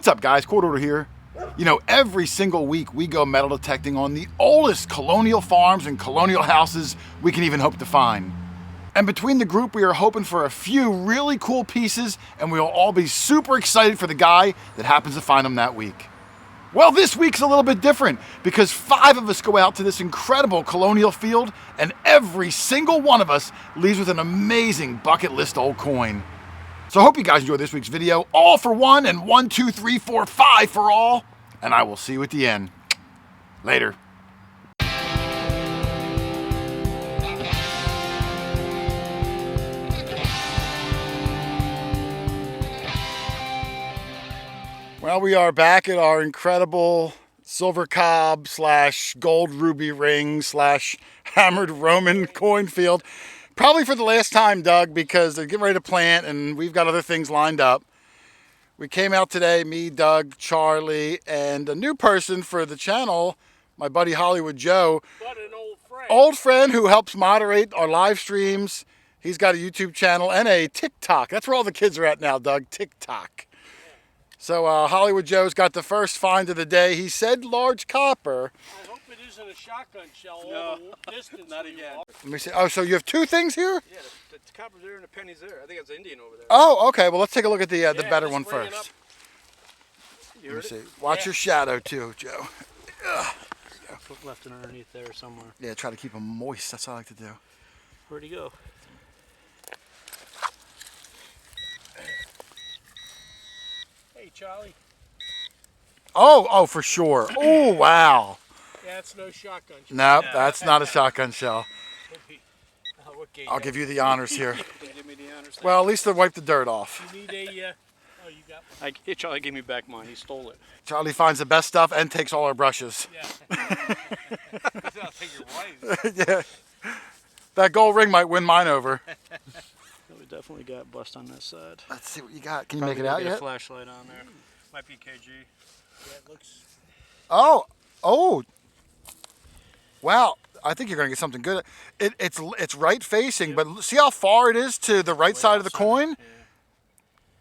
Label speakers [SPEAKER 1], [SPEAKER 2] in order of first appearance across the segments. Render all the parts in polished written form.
[SPEAKER 1] What's up, guys? QuarterHoarder here. You know, every single week we go metal detecting on the oldest colonial farms and colonial houses we can even hope to find. And between the group, we are hoping for a few really cool pieces, and we'll all be super excited for the guy that happens to find them that week. Well, this week's a little bit different because 5 of us go out to this incredible colonial field, and every single one of us leaves with an amazing bucket list old coin. So I hope you guys enjoyed this week's video. All for one and 1, 2, 3, 4, 5 for all. And I will see you at the end. Later. Well, we are back at our incredible silver cob / gold ruby ring / hammered Roman coin field. Probably for the last time, Doug, because they're getting ready to plant and we've got other things lined up. We came out today, me, Doug, Charlie, and a new person for the channel, my buddy Hollywood Joe.
[SPEAKER 2] But an old friend.
[SPEAKER 1] Old friend who helps moderate our live streams. He's got a YouTube channel and a TikTok. That's where all the kids are at now, Doug, TikTok. So Hollywood Joe's got the first find of the day. He said large copper.
[SPEAKER 2] I hope it isn't a shotgun shell
[SPEAKER 3] No,
[SPEAKER 2] all the distance.
[SPEAKER 3] not again.
[SPEAKER 1] Let me see. Oh, so you have 2 things here?
[SPEAKER 3] Yeah, the copper's there and the penny's there. I think it's Indian over there.
[SPEAKER 1] Oh, okay. Well, let's take a look at the better
[SPEAKER 2] just
[SPEAKER 1] one
[SPEAKER 2] bring it
[SPEAKER 1] first.
[SPEAKER 2] up.
[SPEAKER 3] You
[SPEAKER 1] Let me
[SPEAKER 3] heard
[SPEAKER 1] see.
[SPEAKER 3] it?
[SPEAKER 1] Watch
[SPEAKER 2] Yeah.
[SPEAKER 1] your shadow too, Joe.
[SPEAKER 3] Foot left and underneath there somewhere.
[SPEAKER 1] Yeah, try to keep them moist. That's what I like to do.
[SPEAKER 3] Where'd he go?
[SPEAKER 2] Hey, Charlie.
[SPEAKER 1] Oh, for sure. Oh, wow.
[SPEAKER 2] That's no shotgun shell.
[SPEAKER 1] Nope, that's not a shotgun shell.
[SPEAKER 3] What gate?
[SPEAKER 1] I'll give you the honors here.
[SPEAKER 3] Give me the honors.
[SPEAKER 1] Well, at least they wiped the dirt off.
[SPEAKER 2] You need a, oh, you got one.
[SPEAKER 3] Charlie gave me back mine. He stole it.
[SPEAKER 1] Charlie finds the best stuff and takes all our brushes.
[SPEAKER 2] Yeah.
[SPEAKER 3] I'll take your wife.
[SPEAKER 1] Yeah. That gold ring might win mine over.
[SPEAKER 3] We definitely got bust on this side.
[SPEAKER 1] Let's see what you got. Can you make it out
[SPEAKER 3] Get a
[SPEAKER 1] yet?
[SPEAKER 3] flashlight on there. Might be KG.
[SPEAKER 2] Yeah, it looks.
[SPEAKER 1] Oh. Wow. I think you're going to get something good. It's right facing, but see how far it is to the right side of the coin?
[SPEAKER 3] Yeah.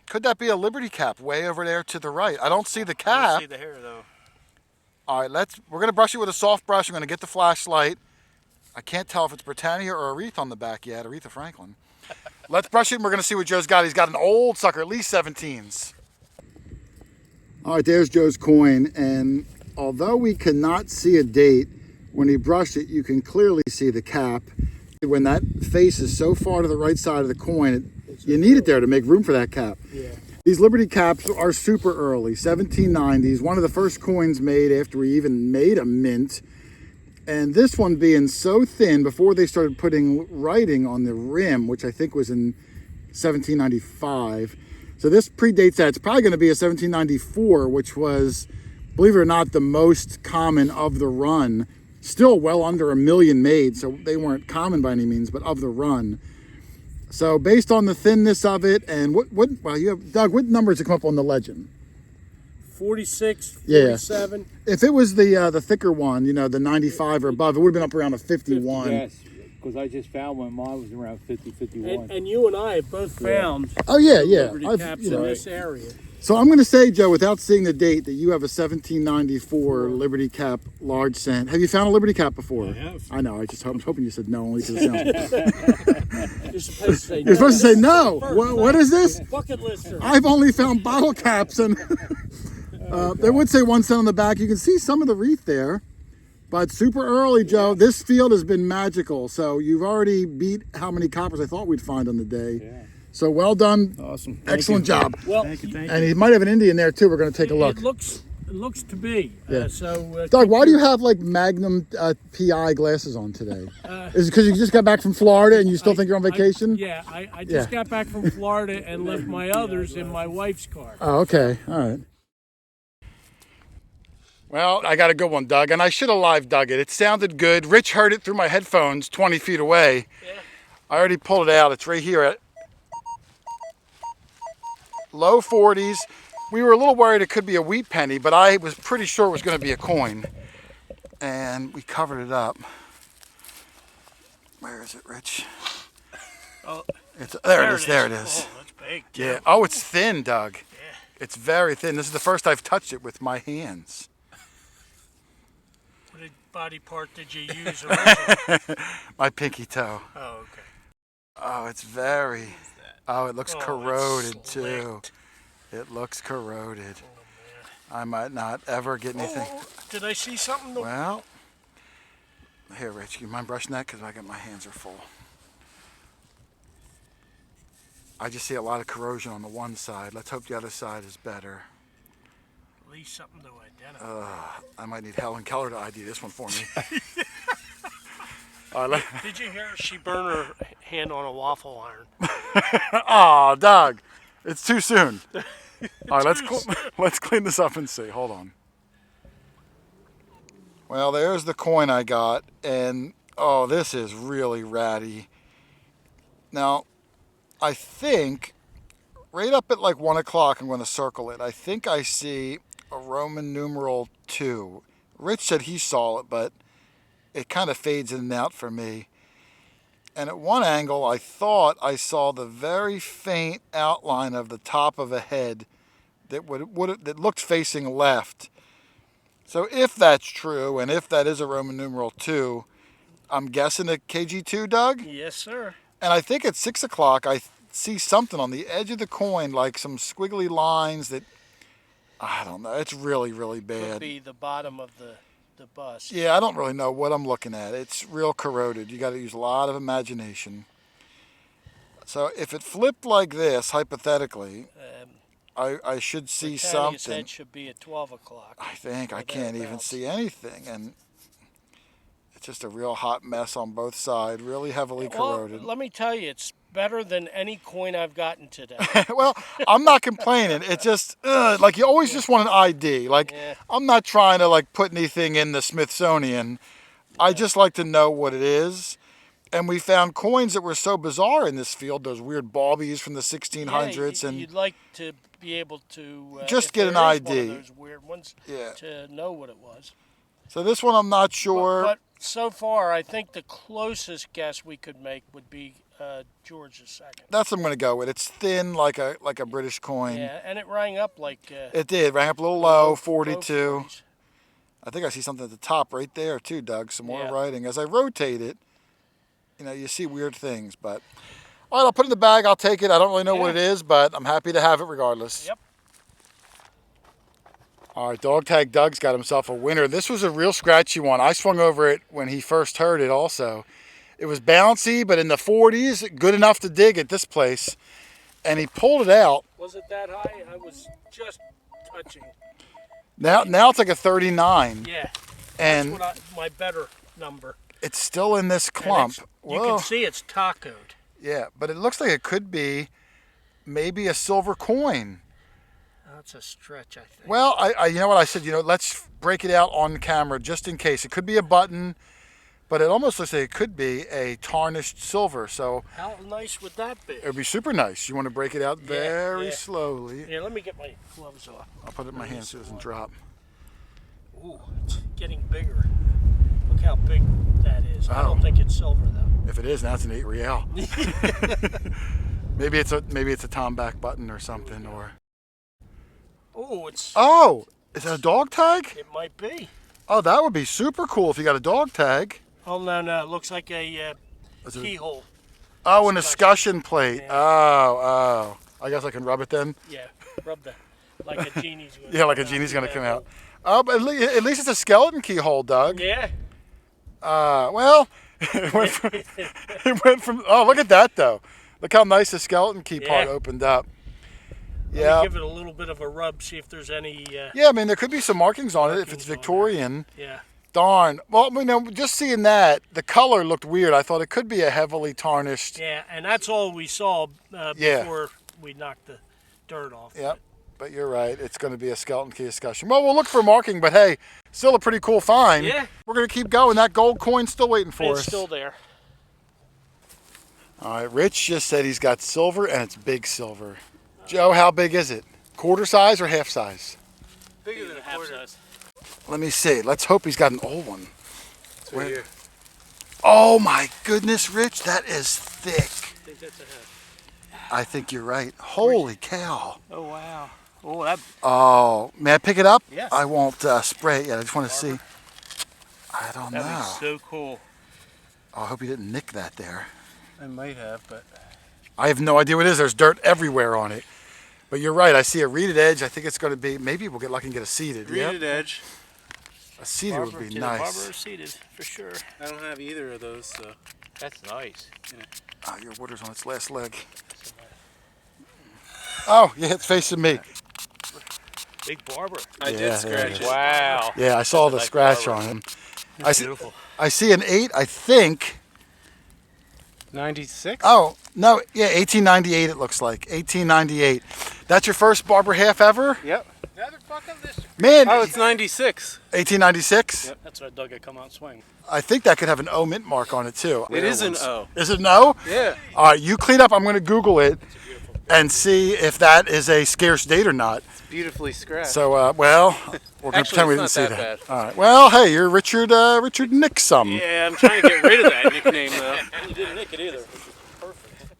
[SPEAKER 1] Could that be a Liberty cap way over there to the right? I don't see the
[SPEAKER 3] I
[SPEAKER 1] cap.
[SPEAKER 3] don't see the hair though.
[SPEAKER 1] All right, we're going to brush it with a soft brush. I'm going to get the flashlight. I can't tell if it's Britannia or a wreath on the back yet, Aretha Franklin. Let's brush it and we're going to see what Joe's got. He's got an old sucker, at least 17s. All right, there's Joe's coin. And although we cannot see a date, when he brushed it, you can clearly see the cap. When that face is so far to the right side of the coin, you need it there to make room for that cap.
[SPEAKER 2] Yeah.
[SPEAKER 1] These Liberty caps are super early, 1790s, one of the first coins made after we even made a mint. And this one being so thin, before they started putting writing on the rim, which I think was in 1795. So this predates that. It's probably going to be a 1794, which was, believe it or not, the most common of the run. Still well under 1 million made, so they weren't common by any means, but of the run. So based on the thinness of it, and well, you have, Doug, what numbers it come up on the legend?
[SPEAKER 2] 46,
[SPEAKER 1] Yeah.
[SPEAKER 2] 47.
[SPEAKER 1] If it was the thicker one, you know, the 95 or above, it would have been up around a 51.
[SPEAKER 4] Yes, because I just found one. Mine was around 50, 51.
[SPEAKER 2] And you and I have both found
[SPEAKER 1] Oh yeah.
[SPEAKER 2] Liberty
[SPEAKER 1] I've-
[SPEAKER 2] caps
[SPEAKER 1] you know.
[SPEAKER 2] in this area.
[SPEAKER 1] So I'm going to say, Joe, without seeing the date, that you have a 1794 Liberty cap large cent. Have you found a Liberty cap before?
[SPEAKER 2] I have.
[SPEAKER 1] I know. I'm hoping you said no, only because it sounds.
[SPEAKER 2] You're supposed to say no.
[SPEAKER 1] You're supposed to say no. What is this?
[SPEAKER 2] Bucket lister.
[SPEAKER 1] I've only found bottle caps, and they would say 1 cent on the back. You can see some of the wreath there, but super early, Joe. This field has been magical. So you've already beat how many coppers I thought we'd find on the day.
[SPEAKER 4] Yeah.
[SPEAKER 1] So well done.
[SPEAKER 4] Awesome.
[SPEAKER 1] Excellent job.
[SPEAKER 2] Well,
[SPEAKER 4] Thank you.
[SPEAKER 1] And he might have an Indian there too. We're going to take a look.
[SPEAKER 2] It looks to be.
[SPEAKER 1] Yeah.
[SPEAKER 2] So,
[SPEAKER 1] Doug, why do you have like Magnum PI glasses on today? Is it because you just got back from Florida and you still think you're on vacation?
[SPEAKER 2] I just got back from Florida and left my others in my wife's car.
[SPEAKER 1] Oh, okay. All right. Well, I got a good one, Doug, and I should have live dug it. It sounded good. Rich heard it through my headphones 20 feet away.
[SPEAKER 2] Yeah.
[SPEAKER 1] I already pulled it out. It's right here at low 40s. We were a little worried it could be a wheat penny, but I was pretty sure it was going to be a coin. And we covered it up. Where is it, Rich?
[SPEAKER 2] Oh,
[SPEAKER 1] There it is.
[SPEAKER 2] Oh, that's big.
[SPEAKER 1] Yeah. Oh, it's thin, Doug. It's very thin. This is the first I've touched it with my hands.
[SPEAKER 2] What body part did you use originally?
[SPEAKER 1] My pinky toe.
[SPEAKER 2] Oh, okay.
[SPEAKER 1] Oh, it's very... Oh, it looks corroded
[SPEAKER 2] it's
[SPEAKER 1] too.
[SPEAKER 2] slicked.
[SPEAKER 1] It looks corroded.
[SPEAKER 2] Oh,
[SPEAKER 1] I might not ever get anything.
[SPEAKER 2] man. Did I see something?
[SPEAKER 1] Well, here, Rich, you mind brushing that? Because my hands are full. I just see a lot of corrosion on the one side. Let's hope the other side is better.
[SPEAKER 2] At least something to identify.
[SPEAKER 1] I might need Helen Keller to ID this one for me.
[SPEAKER 2] Did you hear she burned her hand on a waffle iron?
[SPEAKER 1] Aw, Doug, it's too soon. All right, let's clean this up and see. Hold on. Well, there's the coin I got, and oh, this is really ratty. Now, I think right up at like 1 o'clock, I'm going to circle it. I think I see a Roman numeral 2. Rich said he saw it, but it kind of fades in and out for me. And at one angle, I thought I saw the very faint outline of the top of a head that that looked facing left. So if that's true, and if that is a Roman numeral 2, I'm guessing a KG2, Doug?
[SPEAKER 2] Yes, sir.
[SPEAKER 1] And I think at 6 o'clock, I see something on the edge of the coin, like some squiggly lines that, I don't know, it's really, really bad.
[SPEAKER 2] Could be the bottom of the bus.
[SPEAKER 1] Yeah, I don't really know what I'm looking at. It's real corroded. You got to use a lot of imagination. So if it flipped like this, hypothetically, I should see something.
[SPEAKER 2] His head should be at 12 o'clock.
[SPEAKER 1] I think I can't even see anything, and it's just a real hot mess on both sides, really heavily corroded.
[SPEAKER 2] Well, let me tell you, it's better than any coin I've gotten today.
[SPEAKER 1] Well, I'm not complaining. It's just like you always just want an ID. Like I'm not trying to like put anything in the Smithsonian. I just like to know what it is. And we found coins that were so bizarre in this field, those weird baubies from the 1600s, and
[SPEAKER 2] you'd like to be able to
[SPEAKER 1] just get an ID.
[SPEAKER 2] One of those weird ones to know what it was.
[SPEAKER 1] So this one I'm not sure.
[SPEAKER 2] But so far, I think the closest guess we could make would be George II.
[SPEAKER 1] That's what I'm going to go with. It's thin like a British coin.
[SPEAKER 2] Yeah, and it rang up like...
[SPEAKER 1] it did. Rang up a little low, 42.
[SPEAKER 2] Low 40s.
[SPEAKER 1] I think I see something at the top right there too, Doug. Some more
[SPEAKER 2] Yeah.
[SPEAKER 1] writing. As I rotate it, you know, you see weird things. But all right, I'll put it in the bag. I'll take it. I don't really know what it is, but I'm happy to have it regardless.
[SPEAKER 2] Yep.
[SPEAKER 1] All right, Dog Tag Doug's got himself a winner. This was a real scratchy one. I swung over it when he first heard it also. It was bouncy, but in the 40s, good enough to dig at this place. And he pulled it out.
[SPEAKER 2] Was it that high? I was just touching.
[SPEAKER 1] Now it's like a 39.
[SPEAKER 2] Yeah.
[SPEAKER 1] And
[SPEAKER 2] That's my better number.
[SPEAKER 1] it's still in this clump.
[SPEAKER 2] You can see it's tacoed.
[SPEAKER 1] Yeah, but it looks like it could be maybe a silver coin.
[SPEAKER 2] That's a stretch, I think.
[SPEAKER 1] Well, I you know what I said? You know, let's break it out on camera just in case. It could be a button, but it almost looks like it could be a tarnished silver. So
[SPEAKER 2] how nice would that be?
[SPEAKER 1] it would be super nice. You want to break it out very slowly.
[SPEAKER 2] Yeah, let me get my gloves off.
[SPEAKER 1] I'll put it in my hand so it doesn't drop.
[SPEAKER 2] Ooh, it's getting bigger. Look how big that is. I don't think it's silver though.
[SPEAKER 1] If it is, now it's an 8 real. maybe it's a Tomback button or something, or.
[SPEAKER 2] Oh, it's.
[SPEAKER 1] Oh, is that a dog tag?
[SPEAKER 2] It might be.
[SPEAKER 1] Oh, that would be super cool if you got a dog tag.
[SPEAKER 2] Oh no, it looks like a keyhole.
[SPEAKER 1] Oh, an escutcheon plate. Yeah. Oh. I guess I can rub it then.
[SPEAKER 2] Yeah, rub that like a genie's going.
[SPEAKER 1] Yeah, like a genie's going to come out. Oh, but at least it's a skeleton keyhole, Doug.
[SPEAKER 2] Yeah.
[SPEAKER 1] Well, it went from. Oh, look at that though. Look how nice the skeleton key part opened up.
[SPEAKER 2] Let me give it a little bit of a rub, see if there's any...
[SPEAKER 1] yeah, I mean, there could be some markings on it if it's Victorian.
[SPEAKER 2] Yeah.
[SPEAKER 1] Darn. Well, you know, just seeing that, the color looked weird. I thought it could be a heavily tarnished...
[SPEAKER 2] Yeah, and that's all we saw before we knocked the dirt off.
[SPEAKER 1] Yep, but you're right. It's going to be a skeleton key discussion. Well, we'll look for marking, but hey, still a pretty cool find.
[SPEAKER 2] Yeah.
[SPEAKER 1] We're going to keep going. That gold coin's still waiting for us.
[SPEAKER 2] It's still there.
[SPEAKER 1] All right, Rich just said he's got silver, and it's big silver. Joe, how big is it? Quarter size or half size?
[SPEAKER 3] Bigger than a half size.
[SPEAKER 1] Let me see. Let's hope he's got an old one.
[SPEAKER 3] It's right here.
[SPEAKER 1] Oh my goodness, Rich, that is thick.
[SPEAKER 3] I think that's a half.
[SPEAKER 1] I think you're right. Holy cow.
[SPEAKER 2] Oh, wow.
[SPEAKER 3] Oh, that.
[SPEAKER 1] Oh, may I pick it up?
[SPEAKER 3] Yes.
[SPEAKER 1] I won't spray it yet. I just want to see. I don't know.
[SPEAKER 3] That'd be so cool.
[SPEAKER 1] Oh, I hope you didn't nick that there.
[SPEAKER 3] I might have, but.
[SPEAKER 1] I have no idea what it is. There's dirt everywhere on it. But you're right. I see a reeded edge. I think it's going to be, maybe we'll get lucky and get a seeded.
[SPEAKER 3] Reeded edge.
[SPEAKER 1] A seeded would be nice.
[SPEAKER 2] Barber or seeded, for sure.
[SPEAKER 3] I don't have either of those, so.
[SPEAKER 5] That's nice.
[SPEAKER 3] Yeah.
[SPEAKER 1] Oh, your water's on its last leg. Oh, yeah, it's facing me.
[SPEAKER 5] Big barber.
[SPEAKER 3] I
[SPEAKER 1] Yeah,
[SPEAKER 3] did scratch it.
[SPEAKER 5] Wow.
[SPEAKER 1] Yeah, I saw the
[SPEAKER 5] Nice
[SPEAKER 1] scratch
[SPEAKER 5] barber.
[SPEAKER 1] on him.
[SPEAKER 2] That's beautiful.
[SPEAKER 1] I see an 8, I think.
[SPEAKER 3] 96?
[SPEAKER 1] Oh, no, yeah, 1898 it looks like. 1898. That's your first barber half ever?
[SPEAKER 3] Yep.
[SPEAKER 1] Man,
[SPEAKER 3] Oh, it's 96.
[SPEAKER 1] 1896?
[SPEAKER 3] Yep.
[SPEAKER 2] That's what a dog had come out and swing.
[SPEAKER 1] I think that could have an O mint mark on it too.
[SPEAKER 3] It is an O.
[SPEAKER 1] Is it an O?
[SPEAKER 3] Yeah.
[SPEAKER 1] All right, you clean up. I'm going to Google it and see if that is a scarce date or not.
[SPEAKER 3] It's beautifully scratched.
[SPEAKER 1] So, well, we're going to
[SPEAKER 3] Actually,
[SPEAKER 1] pretend we didn't
[SPEAKER 3] it's
[SPEAKER 1] see
[SPEAKER 3] not
[SPEAKER 1] that.
[SPEAKER 3] that bad.
[SPEAKER 1] All right. Well, hey, you're Richard Nixum.
[SPEAKER 3] Yeah, I'm trying to get rid of that nickname, though.
[SPEAKER 2] And you didn't nick it either, which is perfect.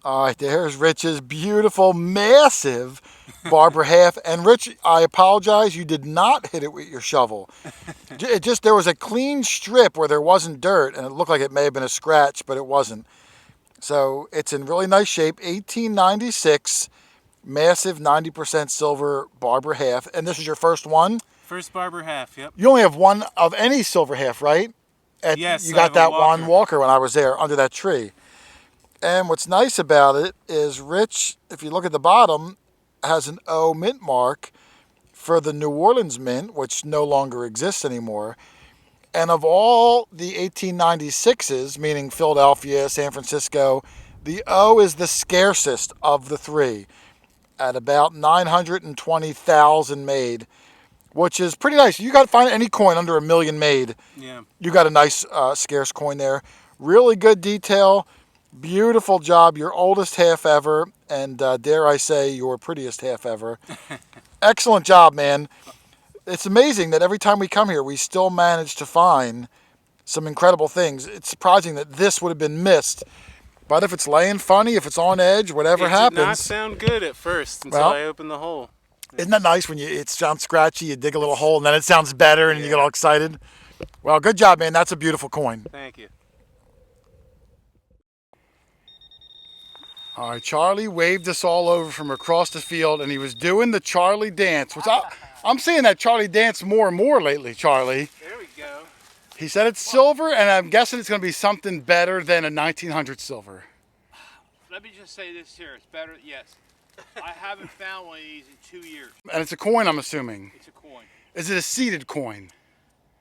[SPEAKER 1] All right, there's Rich's beautiful, massive barber half. And Rich, I apologize, you did not hit it with your shovel. It just, there was a clean strip where there wasn't dirt, and it looked like it may have been a scratch, but it wasn't. So it's in really nice shape. 1896, massive 90% silver barber half. And this is your first one?
[SPEAKER 3] First barber half, yep.
[SPEAKER 1] You only have one of any silver half, right?
[SPEAKER 3] Yes,
[SPEAKER 1] You
[SPEAKER 3] I
[SPEAKER 1] got
[SPEAKER 3] have a
[SPEAKER 1] that one
[SPEAKER 3] Walker.
[SPEAKER 1] Walker when I was there under that tree. And what's nice about it is Rich, if you look at the bottom, has an O mint mark for the New Orleans mint, which no longer exists anymore. And of all the 1896s, meaning Philadelphia, San Francisco, the O is the scarcest of the three at about 920,000 made, which is pretty nice. You got to find any coin under $1 million made.
[SPEAKER 3] Yeah.
[SPEAKER 1] You got a nice scarce coin there. Really good detail. Beautiful job. Your oldest half ever. And dare I say, your prettiest half ever. Excellent job, man. It's amazing that every time we come here, we still manage to find some incredible things. It's surprising that this would have been missed. But if it's laying funny, if it's on edge, whatever
[SPEAKER 3] It
[SPEAKER 1] happens.
[SPEAKER 3] did not sound good at first until
[SPEAKER 1] Well,
[SPEAKER 3] I opened the hole.
[SPEAKER 1] Isn't that nice when it sounds scratchy, you dig a little hole, and then it sounds better, and you get all excited? Well, good job, man. That's a beautiful coin.
[SPEAKER 3] Thank you.
[SPEAKER 1] All right, Charlie waved us all over from across the field, and he was doing the Charlie dance, which I'm seeing that Charlie dance more and more lately, Charlie.
[SPEAKER 3] There we go.
[SPEAKER 1] He said it's silver, and I'm guessing it's going to be something better than a 1900 silver.
[SPEAKER 5] Let me just say this here. It's better. Yes. I haven't found one of these in 2 years.
[SPEAKER 1] And it's a coin, I'm assuming.
[SPEAKER 5] It's a coin.
[SPEAKER 1] Is it a seeded coin?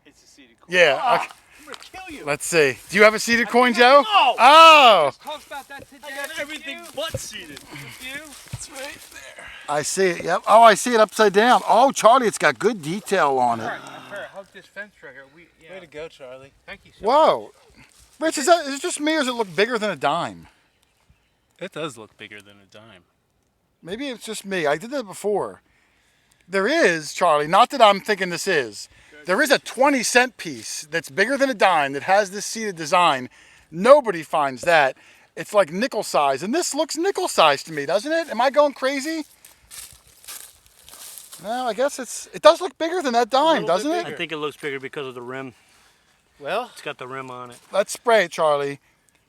[SPEAKER 5] It's a seeded coin.
[SPEAKER 1] Yeah.
[SPEAKER 5] Ah,
[SPEAKER 1] Okay.
[SPEAKER 5] I'm going to kill you.
[SPEAKER 1] Let's see. Do you have a seeded coin, Joe?
[SPEAKER 5] No.
[SPEAKER 1] Oh,
[SPEAKER 5] Talk about that today.
[SPEAKER 2] I got everything but seeded.
[SPEAKER 5] You? It's right there.
[SPEAKER 1] I see it. Yep. Oh, I see it upside down. Oh, Charlie, it's got good detail on it.
[SPEAKER 5] Hug this fence right here.
[SPEAKER 3] Way to go, Charlie.
[SPEAKER 5] Thank you so much.
[SPEAKER 1] Whoa. Rich, is it just me, or does it look bigger than a dime?
[SPEAKER 3] It does look bigger than a dime.
[SPEAKER 1] Maybe it's just me. I did that before. There is, Charlie, not that I'm thinking this is. There is a 20-cent piece that's bigger than a dime that has this seated design. Nobody finds that. It's like nickel size. And this looks nickel size to me, doesn't it? Am I going crazy? No, I guess it does look bigger than that dime, doesn't it?
[SPEAKER 2] I think it looks bigger because of the rim.
[SPEAKER 3] Well,
[SPEAKER 2] It's got the rim on it.
[SPEAKER 1] Let's spray it, Charlie.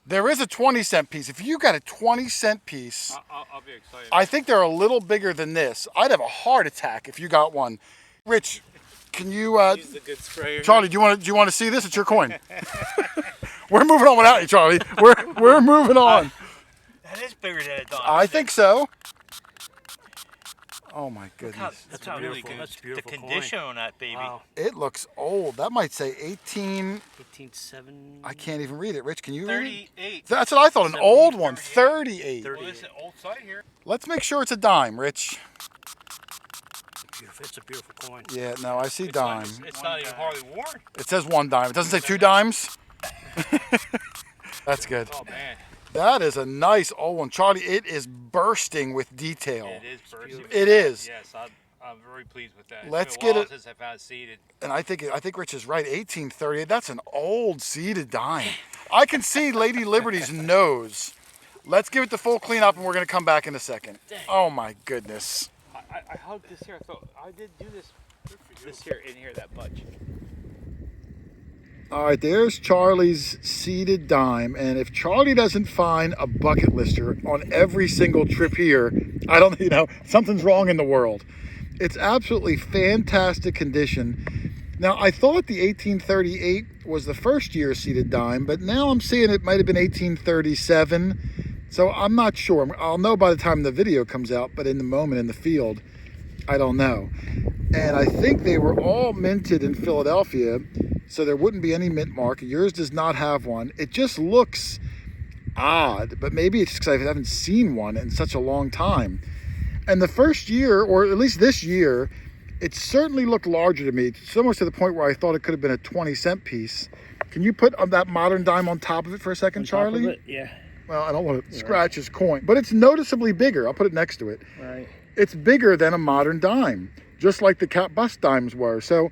[SPEAKER 1] There is a 20-cent piece. If you got a 20-cent piece,
[SPEAKER 5] I'll be excited.
[SPEAKER 1] I think they're a little bigger than this. I'd have a heart attack if you got one. Rich, can you,
[SPEAKER 3] use a good sprayer.
[SPEAKER 1] Charlie? Do you want to see this? It's your coin. We're moving on without you, Charlie. We're moving on.
[SPEAKER 2] That is bigger than a dime.
[SPEAKER 1] I think so. Oh my goodness,
[SPEAKER 2] That's
[SPEAKER 5] really
[SPEAKER 2] beautiful.
[SPEAKER 5] good.
[SPEAKER 2] That's a
[SPEAKER 5] The
[SPEAKER 2] beautiful
[SPEAKER 5] condition on that baby.
[SPEAKER 2] Wow.
[SPEAKER 1] it looks old. That might say 18.
[SPEAKER 2] 1870.
[SPEAKER 1] I can't even read it. Rich, can you read it?
[SPEAKER 5] 38.
[SPEAKER 1] That's what I thought. An old one. 38.
[SPEAKER 5] Well, this is an old site here.
[SPEAKER 1] Let's make sure it's a dime, Rich.
[SPEAKER 2] Beautiful. It's a beautiful coin.
[SPEAKER 1] Yeah, no, I see dime.
[SPEAKER 5] It's not even hardly worn.
[SPEAKER 1] It says 1 dime. It doesn't say 2 dimes. That's good.
[SPEAKER 5] Oh, man.
[SPEAKER 1] That is a nice old one. Charlie, it is bursting with detail.
[SPEAKER 5] It is bursting.
[SPEAKER 1] It is.
[SPEAKER 5] Yes, I'm very pleased with that.
[SPEAKER 1] Let's
[SPEAKER 5] It's been a
[SPEAKER 1] get
[SPEAKER 5] while
[SPEAKER 1] it-
[SPEAKER 5] since I've had it seeded.
[SPEAKER 1] And I think Rich is right. 1838. That's an old seeded dime. I can see Lady Liberty's nose. Let's give it the full cleanup, and we're going to come back in a second. Oh my goodness.
[SPEAKER 5] I hugged this here. I thought I did do this. This here in here, that bunch.
[SPEAKER 1] All right, there's Charlie's seeded dime, and if Charlie doesn't find a bucket lister on every single trip here, I don't, something's wrong in the world. It's absolutely fantastic condition. Now, I thought the 1838 was the first year seeded dime, but now I'm seeing it might have been 1837. So I'm not sure. I'll know by the time the video comes out, but in the moment in the field, I don't know. And I think they were all minted in Philadelphia, so there wouldn't be any mint mark. Yours does not have one. It just looks odd, but maybe it's because I haven't seen one in such a long time. And the first year, or at least this year, it certainly looked larger to me. It's almost to the point where I thought it could have been a 20-cent piece. Can you put that modern dime on top of it for a second, Charlie?
[SPEAKER 3] Top of it? Yeah.
[SPEAKER 1] Well, I don't want to scratch his coin, but it's noticeably bigger. I'll put it next to it.
[SPEAKER 3] Right.
[SPEAKER 1] It's bigger than a modern dime, just like the cap bust dimes were. So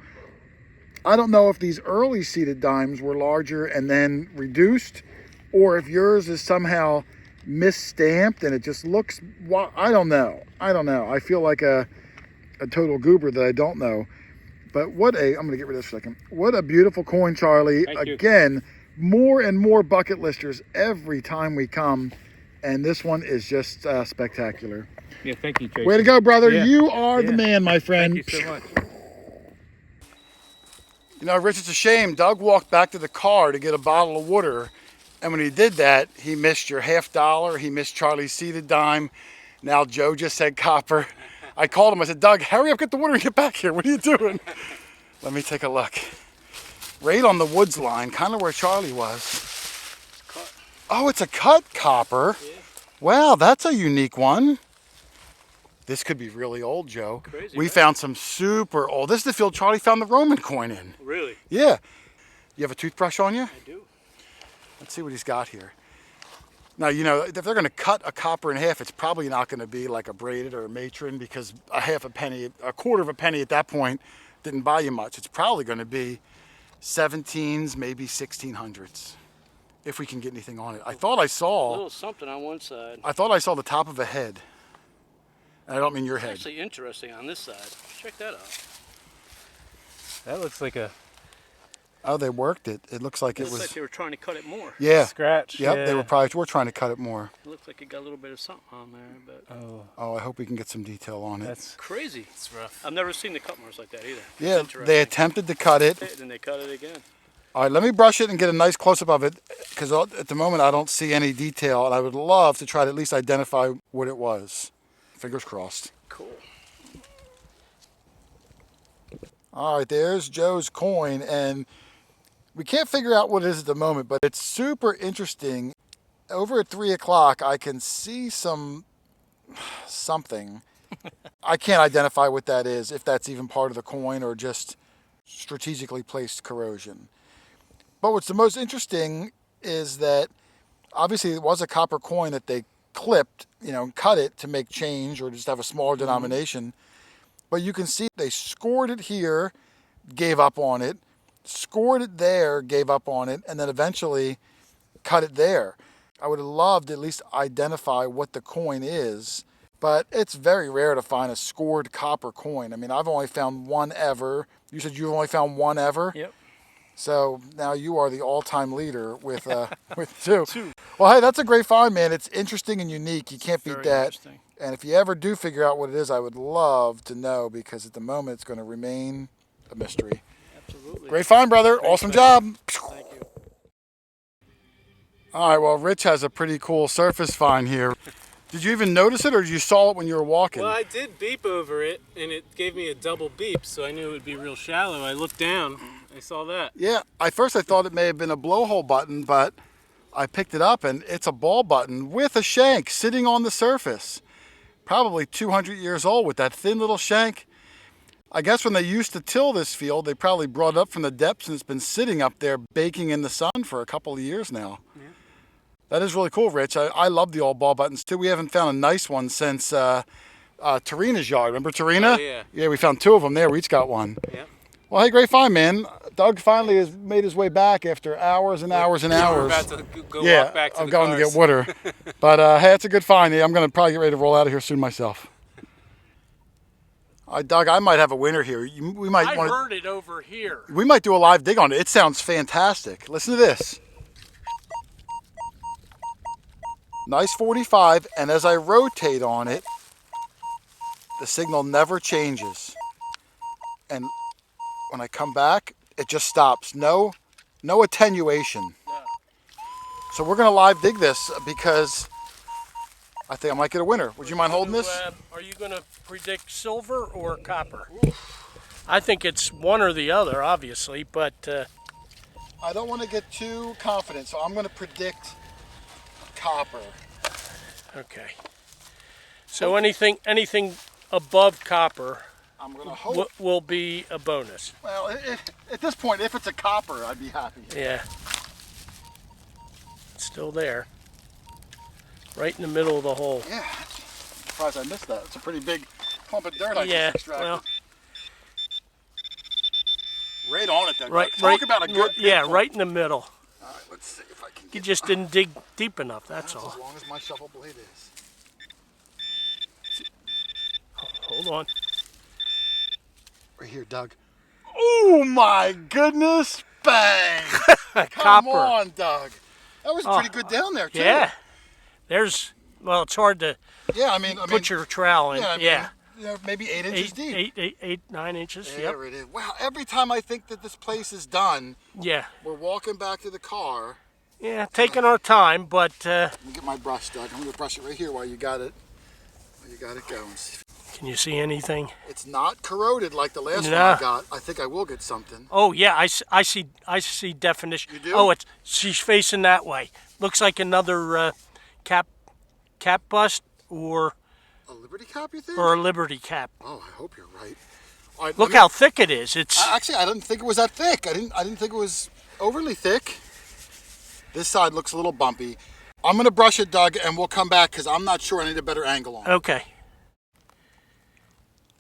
[SPEAKER 1] I don't know if these early seeded dimes were larger and then reduced, or if yours is somehow misstamped and it just looks, I don't know. I feel like a total goober that I don't know. But I'm going to get rid of this for a second. What a beautiful coin, Charlie.
[SPEAKER 3] Thank you.
[SPEAKER 1] Again, more and more bucket listers every time we come. And this one is just spectacular.
[SPEAKER 3] Yeah, thank you, Tracy.
[SPEAKER 1] Way to go, brother.
[SPEAKER 3] Yeah.
[SPEAKER 1] You are the man, my friend.
[SPEAKER 3] Thank you so much.
[SPEAKER 1] Rich, it's a shame. Doug walked back to the car to get a bottle of water. And when he did that, he missed your $50. He missed Charlie's seeded dime. Now Joe just said copper. I called him. I said, Doug, hurry up, get the water and get back here. What are you doing? Let me take a look. Right on the woods line, kind of where Charlie was.
[SPEAKER 3] Cut.
[SPEAKER 1] Oh, it's a cut copper.
[SPEAKER 3] Yeah.
[SPEAKER 1] Wow, that's a unique one. This could be really old, Joe.
[SPEAKER 3] Crazy,
[SPEAKER 1] We
[SPEAKER 3] right?
[SPEAKER 1] found some super old. This is the field Charlie found the Roman coin in.
[SPEAKER 3] Really?
[SPEAKER 1] Yeah. You have a toothbrush on you?
[SPEAKER 3] I do.
[SPEAKER 1] Let's see what he's got here. Now, if they're going to cut a copper in half, it's probably not going to be like a braided or a matron, because a quarter of a penny at that point didn't buy you much. It's probably going to be 17s, maybe 1600s, if we can get anything on it. I thought I
[SPEAKER 3] A
[SPEAKER 1] saw
[SPEAKER 3] little something on one side.
[SPEAKER 1] the top of a head. And I don't mean your
[SPEAKER 3] It's
[SPEAKER 1] head.
[SPEAKER 3] actually interesting on this side. Check that out.
[SPEAKER 4] That looks like a
[SPEAKER 1] Oh, they worked it. It looks like
[SPEAKER 3] It
[SPEAKER 1] it
[SPEAKER 3] looks
[SPEAKER 1] was.
[SPEAKER 3] like they were trying to cut it more.
[SPEAKER 1] Yeah.
[SPEAKER 4] scratch.
[SPEAKER 1] Yep.
[SPEAKER 4] Yeah.
[SPEAKER 1] They were trying to cut it more.
[SPEAKER 3] It looks like it got a little bit of something on there, but
[SPEAKER 4] Oh,
[SPEAKER 1] Oh, I hope we can get some detail on it.
[SPEAKER 4] that's
[SPEAKER 3] crazy.
[SPEAKER 4] it's rough.
[SPEAKER 3] I've never seen the cut marks like that either. It's
[SPEAKER 1] Yeah,
[SPEAKER 3] interesting.
[SPEAKER 1] they attempted to cut it.
[SPEAKER 3] And they cut it again.
[SPEAKER 1] All right, let me brush it and get a nice close-up of it, because at the moment I don't see any detail, and I would love to try to at least identify what it was. Fingers crossed.
[SPEAKER 3] Cool.
[SPEAKER 1] All right, there's Joe's coin, and we can't figure out what it is at the moment, but it's super interesting. Over at 3 o'clock, I can see something. I can't identify what that is, if that's even part of the coin or just strategically placed corrosion. But what's the most interesting is that obviously it was a copper coin that they clipped, cut it to make change or just have a smaller denomination. But you can see they scored it here, gave up on it, scored it there, gave up on it, and then eventually cut it there. I would have loved to at least identify what the coin is, but it's very rare to find a scored copper coin. I mean, I've only found one ever. You said you've only found one ever?
[SPEAKER 3] Yep.
[SPEAKER 1] So now you are the all-time leader with two. Well, hey, that's a great find, man. It's interesting and unique. You can't beat
[SPEAKER 3] Very
[SPEAKER 1] that.
[SPEAKER 3] interesting.
[SPEAKER 1] And if you ever do figure out what it is, I would love to know, because at the moment it's going to remain a mystery.
[SPEAKER 3] Absolutely.
[SPEAKER 1] Great find, brother. Awesome
[SPEAKER 3] man.
[SPEAKER 1] job.
[SPEAKER 3] Thank you.
[SPEAKER 1] All right, well, Rich has a pretty cool surface find here. Did you even notice it, or did you saw it when you were walking?
[SPEAKER 6] Well, I did beep over it, and it gave me a double beep, so I knew it would be real shallow. I looked down, I saw that.
[SPEAKER 1] Yeah, at first I thought it may have been a blowhole button, but I picked it up and it's a ball button with a shank sitting on the surface. Probably 200 years old with that thin little shank. I guess when they used to till this field, they probably brought it up from the depths, and it's been sitting up there baking in the sun for a couple of years now. Yeah. That is really cool, Rich. I love the old ball buttons too. We haven't found a nice one since Tarina's yard. Remember Tarina?
[SPEAKER 6] Oh, yeah.
[SPEAKER 1] Yeah, we found two of them there. We each got one.
[SPEAKER 6] Yeah.
[SPEAKER 1] Well, hey, great find, man. Doug finally has made his way back after hours and hours and hours.
[SPEAKER 6] We're about to go
[SPEAKER 1] Yeah,
[SPEAKER 6] walk back to
[SPEAKER 1] I'm
[SPEAKER 6] the
[SPEAKER 1] going to
[SPEAKER 6] cars.
[SPEAKER 1] get water. But hey, it's a good find. I'm going to probably get ready to roll out of here soon myself. Doug, I might have a winner here. We might
[SPEAKER 2] I
[SPEAKER 1] want
[SPEAKER 2] heard it over here.
[SPEAKER 1] We might do a live dig on it. It sounds fantastic. Listen to this. Nice 45, and as I rotate on it, the signal never changes. And when I come back, it just stops. No attenuation.
[SPEAKER 2] No.
[SPEAKER 1] So we're gonna live dig this because I think I might get a winner. Would you mind holding this?
[SPEAKER 2] Are you going to predict silver or copper? I think it's one or the other, obviously, but
[SPEAKER 1] I don't want to get too confident, so I'm going to predict copper.
[SPEAKER 2] okay. So anything above copper
[SPEAKER 1] I'm going to hope.
[SPEAKER 2] will be a bonus.
[SPEAKER 1] Well, at this point, if it's a copper, I'd be happy.
[SPEAKER 2] Yeah. It's still there. Right in the middle of the hole.
[SPEAKER 1] Yeah. Surprised I missed that. It's a pretty big clump of dirt I
[SPEAKER 2] Yeah,
[SPEAKER 1] just extracted.
[SPEAKER 2] well,
[SPEAKER 1] Right on it, then.
[SPEAKER 2] right,
[SPEAKER 1] Talk
[SPEAKER 2] right,
[SPEAKER 1] about a good
[SPEAKER 2] yeah,
[SPEAKER 1] pinpoint.
[SPEAKER 2] right in the middle.
[SPEAKER 1] All right, let's see if I can
[SPEAKER 2] You
[SPEAKER 1] get
[SPEAKER 2] just didn't dig deep enough, that's all.
[SPEAKER 1] as long as my shovel blade is.
[SPEAKER 2] Hold on.
[SPEAKER 1] Right here, Doug. Oh my goodness! Bang! Come
[SPEAKER 2] Copper.
[SPEAKER 1] on, Doug. That was pretty good down there, too.
[SPEAKER 2] Yeah. Well, it's hard to
[SPEAKER 1] Yeah, I mean,
[SPEAKER 2] put your trowel in.
[SPEAKER 1] yeah, I mean, you know, maybe 8 inches deep.
[SPEAKER 2] 9 inches. Yep.
[SPEAKER 1] There it is. Wow, every time I think that this place is done,
[SPEAKER 2] Yeah.
[SPEAKER 1] we're walking back to the car.
[SPEAKER 2] Yeah, taking our time, but
[SPEAKER 1] Let me get my brush, Doug. I'm going to brush it right here while you got it. While you got it going.
[SPEAKER 2] can you see anything?
[SPEAKER 1] It's not corroded like the last one
[SPEAKER 2] No.
[SPEAKER 1] I got. I think I will get something.
[SPEAKER 2] Oh yeah, I see definition.
[SPEAKER 1] You do?
[SPEAKER 2] Oh, she's facing that way. Looks like another cap bust or
[SPEAKER 1] A Liberty cap, you think?
[SPEAKER 2] a Liberty cap.
[SPEAKER 1] Oh, I hope you're right. All right,
[SPEAKER 2] Look how thick it is. It's
[SPEAKER 1] Actually, I didn't think it was that thick. I didn't think it was overly thick. This side looks a little bumpy. I'm going to brush it, Doug, and we'll come back because I'm not sure. I need a better angle on it.
[SPEAKER 2] okay.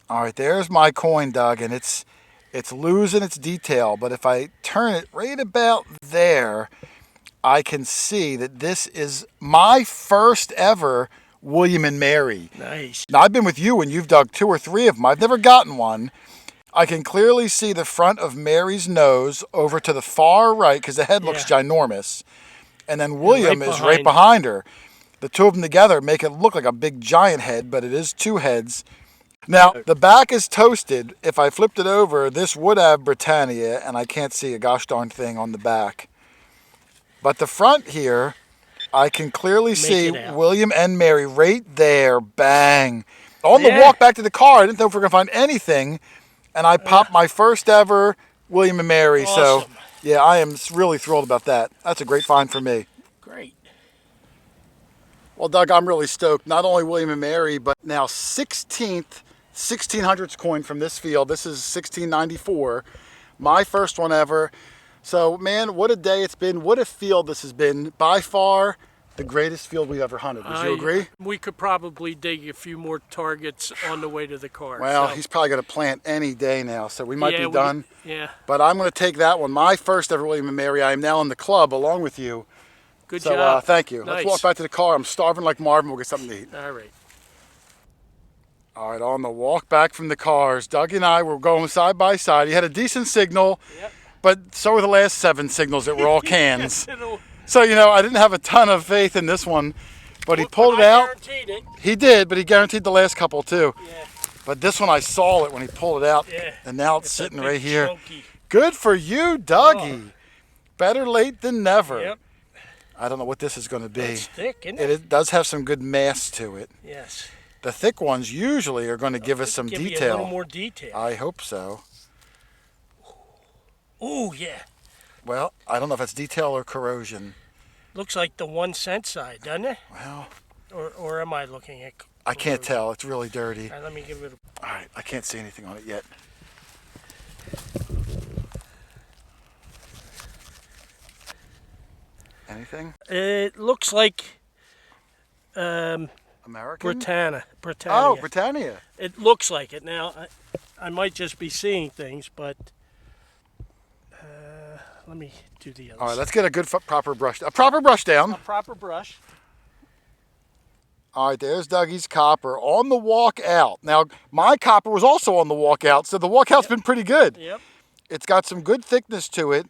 [SPEAKER 1] All right, there's my coin, Doug, and it's losing its detail. But if I turn it right about there, I can see that this is my first ever William and Mary.
[SPEAKER 2] Nice.
[SPEAKER 1] Now, I've been with you and you've dug 2 or 3 of them. I've never gotten one. I can clearly see the front of Mary's nose over to the far right because the head looks ginormous. And then William is right behind her. The 2 of them together make it look like a big giant head, but it is 2 heads. Now, the back is toasted. If I flipped it over, this would have Britannia, and I can't see a gosh darn thing on the back. But the front here, I can clearly see William and Mary right there. Bang. On the walk back to the car, I didn't know if we were going to find anything, and I popped my first ever William and Mary.
[SPEAKER 2] Awesome.
[SPEAKER 1] So, yeah, I am really thrilled about that. That's a great find for me.
[SPEAKER 2] Great.
[SPEAKER 1] Well, Doug, I'm really stoked. Not only William and Mary, but now 1600s coin from this field. This is 1694. My first one ever. So, man, what a day it's been. What a field this has been. By far, the greatest field we've ever hunted. Would you agree?
[SPEAKER 2] We could probably dig a few more targets on the way to the car.
[SPEAKER 1] Well,
[SPEAKER 2] so.
[SPEAKER 1] he's probably going to plant any day now, so we might be done.
[SPEAKER 2] Yeah.
[SPEAKER 1] But I'm going to take that one. My first ever William and Mary. I am now in the club along with you.
[SPEAKER 2] Good
[SPEAKER 1] So,
[SPEAKER 2] job.
[SPEAKER 1] thank you.
[SPEAKER 2] Nice.
[SPEAKER 1] Let's walk back to the car. I'm starving like Marvin. We'll get something to eat.
[SPEAKER 2] All right.
[SPEAKER 1] All right, on the walk back from the cars, Doug and I were going side by side. He had a decent signal, but so were the last 7 signals that were all cans. So, you know, I didn't have a ton of faith in this one, but he pulled it out.
[SPEAKER 2] Guaranteed it.
[SPEAKER 1] He did, but he guaranteed the last couple too.
[SPEAKER 2] Yeah.
[SPEAKER 1] But this one, I saw it when he pulled it out,
[SPEAKER 2] Yeah.
[SPEAKER 1] and now it's sitting
[SPEAKER 2] a big
[SPEAKER 1] right here.
[SPEAKER 2] chunky.
[SPEAKER 1] Good for you, Dougie. Better late than never.
[SPEAKER 2] Yep.
[SPEAKER 1] I don't know what this is going to be.
[SPEAKER 2] It's thick, isn't it?
[SPEAKER 1] It does have some good mass to it.
[SPEAKER 2] Yes.
[SPEAKER 1] The thick ones usually are going to give us some
[SPEAKER 2] Give you
[SPEAKER 1] detail.
[SPEAKER 2] a little more detail.
[SPEAKER 1] I hope so.
[SPEAKER 2] Oh, yeah.
[SPEAKER 1] Well, I don't know if it's detail or corrosion.
[SPEAKER 2] Looks like the 1 cent side, doesn't it?
[SPEAKER 1] Well,
[SPEAKER 2] Or am I looking at?
[SPEAKER 1] I can't tell. It's really dirty.
[SPEAKER 2] All right, let me give it a.
[SPEAKER 1] All right, I can't see anything on it yet. Anything?
[SPEAKER 2] It looks like
[SPEAKER 1] American?
[SPEAKER 2] Britannia.
[SPEAKER 1] Oh, Britannia.
[SPEAKER 2] It looks like it. Now, I might just be seeing things, but let me do the other
[SPEAKER 1] All right,
[SPEAKER 2] side.
[SPEAKER 1] let's get a good proper brush. A proper brush down.
[SPEAKER 2] A proper brush.
[SPEAKER 1] All right, there's Dougie's copper on the walk out. Now, my copper was also on the walk out, so the walkout's been pretty good.
[SPEAKER 2] Yep.
[SPEAKER 1] It's got some good thickness to it,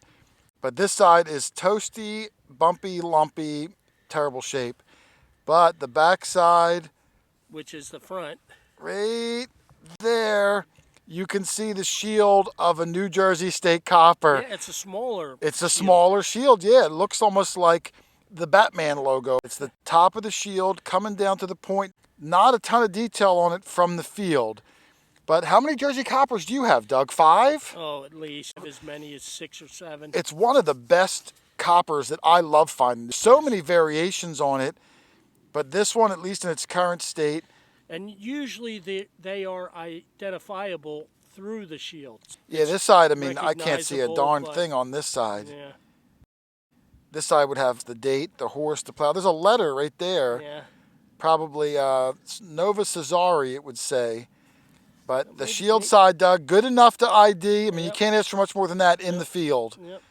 [SPEAKER 1] but this side is toasty, bumpy, lumpy, terrible shape. But the back side,
[SPEAKER 2] Which is the front.
[SPEAKER 1] right there, you can see the shield of a New Jersey State copper.
[SPEAKER 2] Yeah, it's a smaller.
[SPEAKER 1] It's a
[SPEAKER 2] shield.
[SPEAKER 1] smaller shield, yeah. It looks almost like the Batman logo. It's the top of the shield coming down to the point. Not a ton of detail on it from the field. But how many Jersey coppers do you have, Doug? 5?
[SPEAKER 2] Oh, at least as many as 6 or 7.
[SPEAKER 1] It's one of the best coppers that I love finding. There's so many variations on it, but this one, at least in its current state,
[SPEAKER 2] And usually they are identifiable through the shields.
[SPEAKER 1] yeah, this side, I mean, I can't see a
[SPEAKER 2] Recognizable,
[SPEAKER 1] darn
[SPEAKER 2] but-
[SPEAKER 1] thing on this side.
[SPEAKER 2] Yeah,
[SPEAKER 1] This side would have the date, the horse, the plow. There's a letter right there.
[SPEAKER 2] yeah.
[SPEAKER 1] Probably Nova Cesari, it would say. But the
[SPEAKER 2] Maybe-
[SPEAKER 1] shield side, Doug, good enough to ID. I mean, you
[SPEAKER 2] Yep.
[SPEAKER 1] can't ask for much more than that in the field.
[SPEAKER 2] Yep.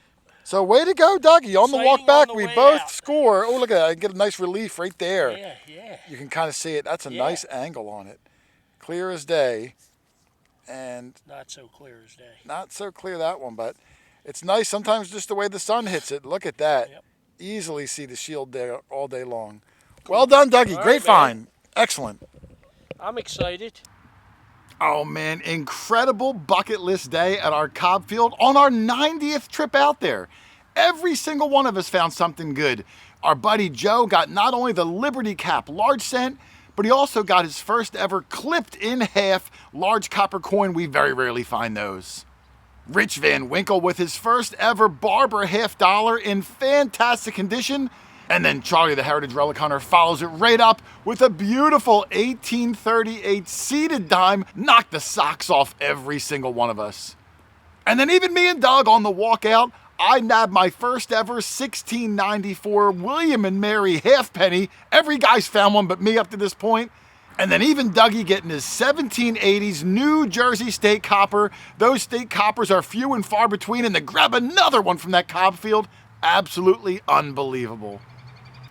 [SPEAKER 1] So way to go, Dougie. On the walk
[SPEAKER 2] Exciting
[SPEAKER 1] back,
[SPEAKER 2] on the
[SPEAKER 1] we
[SPEAKER 2] way
[SPEAKER 1] both
[SPEAKER 2] out.
[SPEAKER 1] score. Oh, look at that. I get a nice relief right there.
[SPEAKER 2] Yeah, yeah.
[SPEAKER 1] You can kind of see it. That's a
[SPEAKER 2] Yeah.
[SPEAKER 1] nice angle on it. Clear as day. And
[SPEAKER 2] Not so clear as day.
[SPEAKER 1] not so clear that one, but it's nice sometimes just the way the sun hits it. Look at that.
[SPEAKER 2] Yep.
[SPEAKER 1] Easily see the shield there all day long. Well done, Dougie.
[SPEAKER 2] All
[SPEAKER 1] Great
[SPEAKER 2] right, man.
[SPEAKER 1] find. Excellent.
[SPEAKER 2] I'm excited.
[SPEAKER 1] Oh man, incredible bucket list day at our Cobb Field on our 90th trip out there. Every single one of us found something good. Our buddy Joe got not only the Liberty Cap large cent, but he also got his first ever clipped in half large copper coin. We very rarely find those. Rich Van Winkle with his first ever Barber $50 in fantastic condition. And then Charlie the Heritage Relic Hunter follows it right up with a beautiful 1838 seated dime. Knocked the socks off every single one of us. And then even me and Doug on the walkout, I nabbed my first ever 1694 William and Mary halfpenny. Every guy's found one but me up to this point. And then even Dougie getting his 1780s New Jersey State copper. Those state coppers are few and far between, and to grab another one from that Cobb Field, absolutely unbelievable.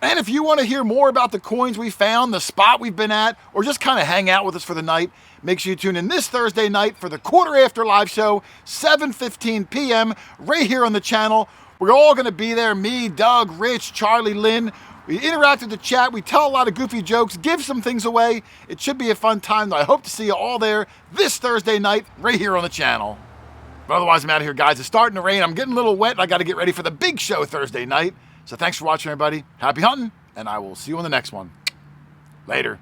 [SPEAKER 1] And if you want to hear more about the coins we found, the spot we've been at, or just kind of hang out with us for the night, make sure you tune in this Thursday night for the Quarter After live show, 7:15 p.m., right here on the channel. We're all going to be there, me, Doug, Rich, Charlie, Lynn. We interact with the chat. We tell a lot of goofy jokes, give some things away. It should be a fun time. I hope to see you all there this Thursday night, right here on the channel. But otherwise, I'm out of here, guys. It's starting to rain. I'm getting a little wet, and I got to get ready for the big show Thursday night. So thanks for watching, everybody. Happy hunting, and I will see you on the next one. Later.